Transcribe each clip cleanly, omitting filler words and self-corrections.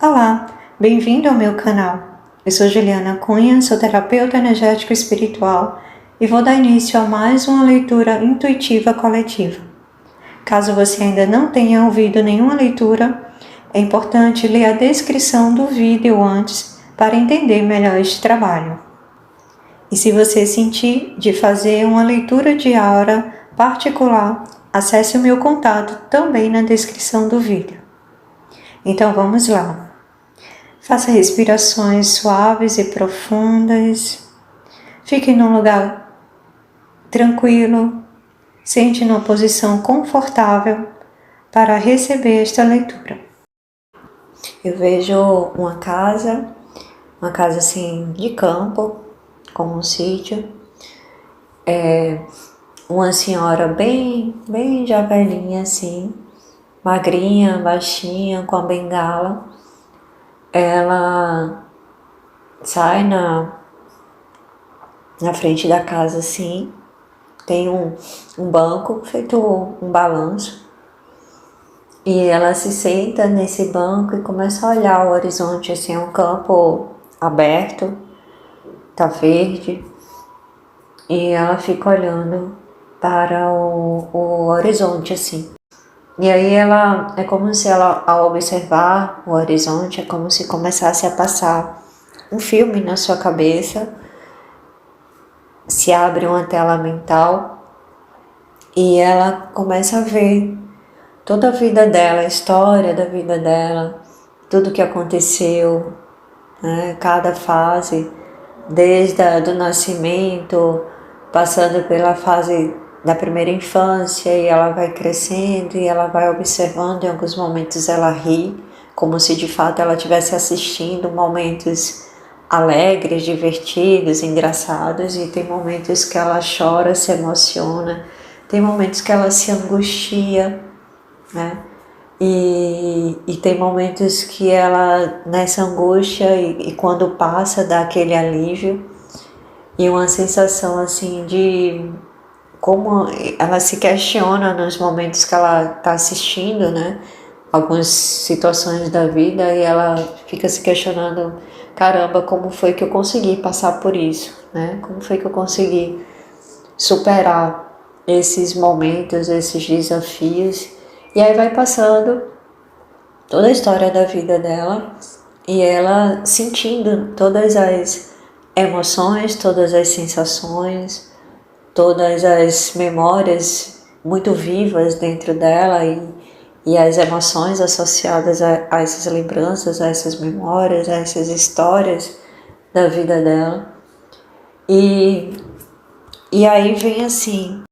Olá, bem-vindo ao meu canal. Eu sou Juliana Cunha, sou terapeuta energético espiritual e vou dar início a mais uma leitura intuitiva coletiva. Caso você ainda não tenha ouvido nenhuma leitura, é importante ler a descrição do vídeo antes para entender melhor este trabalho. E se você sentir de fazer uma leitura de aura particular, acesse o meu contato também na descrição do vídeo. Então vamos lá. Faça respirações suaves e profundas. Fique num lugar tranquilo, sente numa posição confortável para receber esta leitura. Eu vejo uma casa assim de campo, como um sítio. Uma senhora bem já velhinha assim, magrinha, baixinha, com a bengala. Ela sai na frente da casa assim, tem um banco feito um balanço, e ela se senta nesse banco e começa a olhar o horizonte assim, é um campo aberto, tá verde, e ela fica olhando para o horizonte assim. E aí ela, é como se ela, ao observar o horizonte, é como se começasse a passar um filme na sua cabeça, se abre uma tela mental e ela começa a ver toda a vida dela, a história da vida dela, tudo que aconteceu, né? Cada fase, desde do nascimento, passando pela fase da primeira infância, e ela vai crescendo e ela vai observando. Em alguns momentos ela ri, como se de fato ela estivesse assistindo momentos alegres, divertidos, engraçados, e tem momentos que ela chora, se emociona, tem momentos que ela se angustia, né? E tem momentos que ela, nessa angústia, e quando passa, dá aquele alívio e uma sensação assim de como ela se questiona nos momentos que ela está assistindo, né? Algumas situações da vida, e ela fica se questionando: caramba, como foi que eu consegui passar por isso, né? Como foi que eu consegui superar esses momentos, esses desafios? E aí vai passando toda a história da vida dela e ela sentindo todas as emoções, todas as sensações, todas as memórias muito vivas dentro dela, e as emoções associadas a essas lembranças, a essas memórias, a essas histórias da vida dela. E aí vem assim,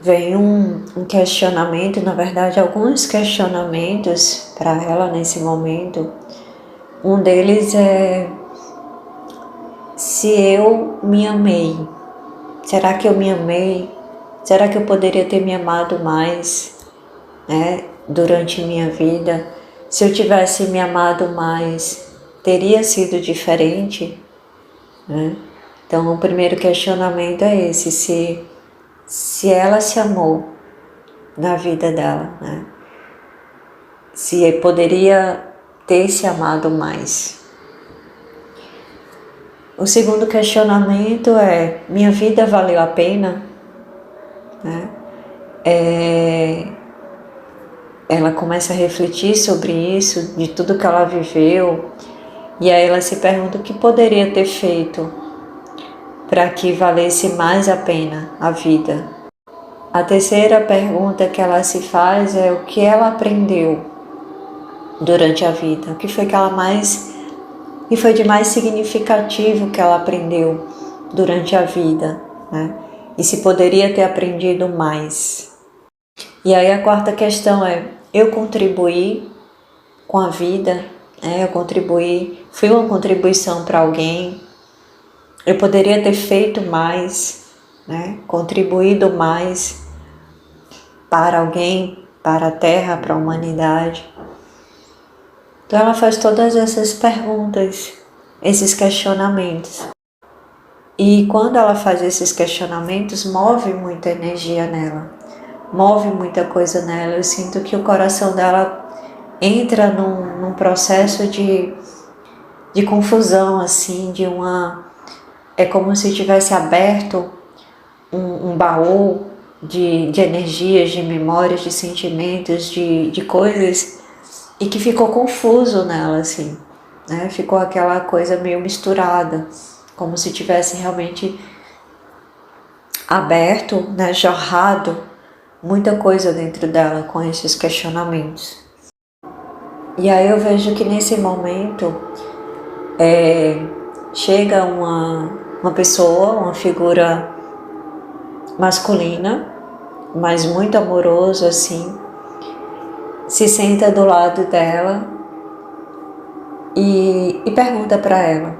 vem um questionamento, na verdade alguns questionamentos para ela nesse momento. Um deles é: se eu me amei, será que eu me amei? Será que eu poderia ter me amado mais, né, durante minha vida? Se eu tivesse me amado mais, teria sido diferente, né? Então, o primeiro questionamento é esse: se ela se amou na vida dela, né? Se poderia ter se amado mais. O segundo questionamento é: minha vida valeu a pena? Né? Ela começa a refletir sobre isso, de tudo que ela viveu, e aí ela se pergunta o que poderia ter feito para que valesse mais a pena a vida. A terceira pergunta que ela se faz é: o que ela aprendeu durante a vida? O que foi que ela que foi de mais significativo que ela aprendeu durante a vida, né? E se poderia ter aprendido mais. E aí a quarta questão é: eu contribuí com a vida, né? Eu contribuí, fui uma contribuição para alguém, eu poderia ter feito mais, né? Contribuído mais para alguém, para a Terra, para a humanidade. Então ela faz todas essas perguntas, esses questionamentos. E quando ela faz esses questionamentos, move muita energia nela, move muita coisa nela. Eu sinto que o coração dela entra num processo de confusão, assim, é como se tivesse aberto um baú de energias, de memórias, de sentimentos, de coisas, e que ficou confuso nela, assim, né? Ficou aquela coisa meio misturada, como se tivesse realmente aberto, né, jorrado muita coisa dentro dela com esses questionamentos. E aí eu vejo que nesse momento chega uma pessoa, uma figura masculina, mas muito amoroso assim, se senta do lado dela e pergunta para ela: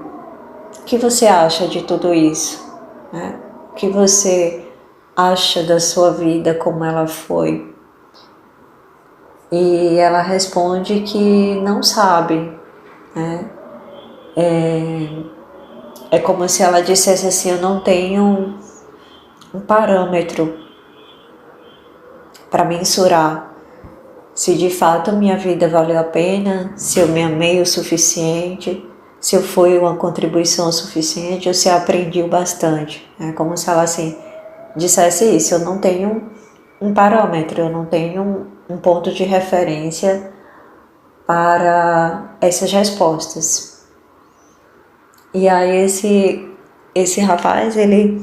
o que você acha de tudo isso? Né? O que você acha da sua vida, como ela foi? E ela responde que não sabe, né? É como se ela dissesse assim: eu não tenho um parâmetro para mensurar se de fato minha vida valeu a pena, se eu me amei o suficiente, se eu fui uma contribuição suficiente ou se eu aprendi o bastante. É como se ela assim dissesse isso: eu não tenho um parâmetro, eu não tenho um ponto de referência para essas respostas. E aí esse rapaz, ele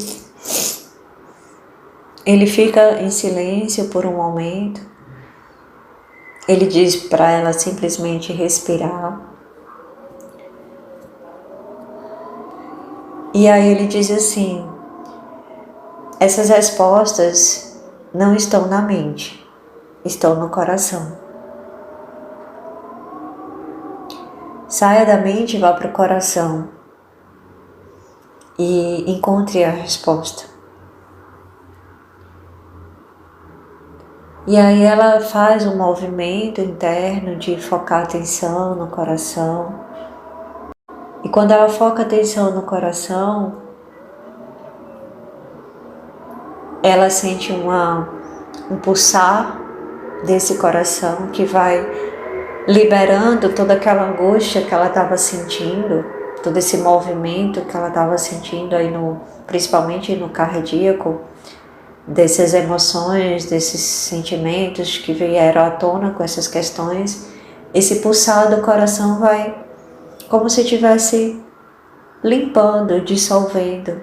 fica em silêncio por um momento. Ele diz para ela simplesmente respirar. E aí ele diz assim: essas respostas não estão na mente, estão no coração. Saia da mente e vá para o coração e encontre a resposta. E aí ela faz um movimento interno de focar a atenção no coração. E quando ela foca a atenção no coração, ela sente um pulsar desse coração que vai liberando toda aquela angústia que ela estava sentindo, todo esse movimento que ela estava sentindo aí principalmente no cardíaco, dessas emoções, desses sentimentos que vieram à tona com essas questões. Esse pulsar do coração vai como se estivesse limpando, dissolvendo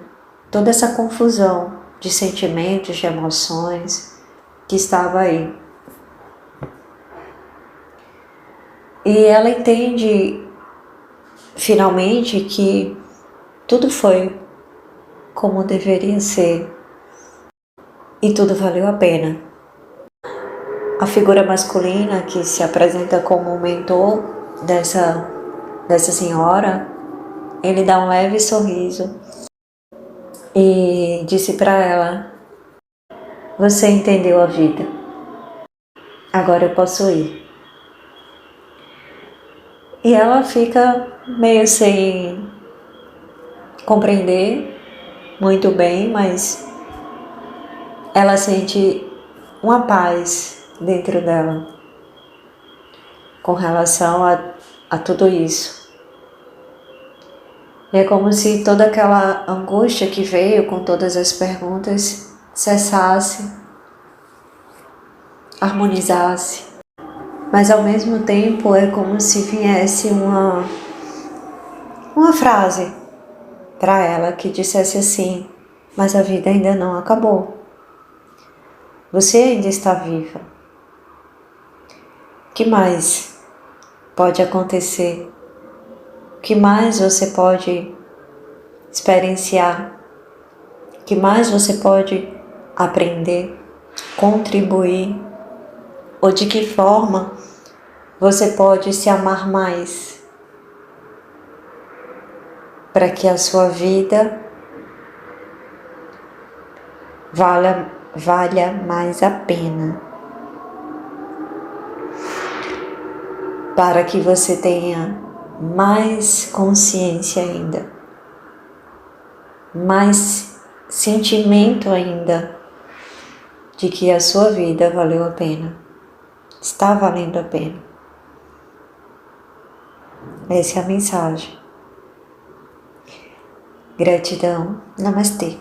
toda essa confusão de sentimentos, de emoções que estava aí. E ela entende finalmente que tudo foi como deveria ser e tudo valeu a pena. A figura masculina que se apresenta como o mentor dessa senhora, ele dá um leve sorriso e disse para ela: você entendeu a vida, agora eu posso ir. E ela fica meio sem compreender muito bem, mas ela sente uma paz dentro dela com relação a tudo isso. E é como se toda aquela angústia que veio com todas as perguntas cessasse, harmonizasse. Mas ao mesmo tempo é como se viesse uma frase para ela que dissesse assim: mas a vida ainda não acabou. Você ainda está viva. O que mais pode acontecer? O que mais você pode experienciar? O que mais você pode aprender, contribuir? Ou de que forma você pode se amar mais para que a sua vida valha mais a pena, para que você tenha mais consciência ainda, mais sentimento ainda de que a sua vida valeu a pena, está valendo a pena. Essa é a mensagem. Gratidão. Namastê.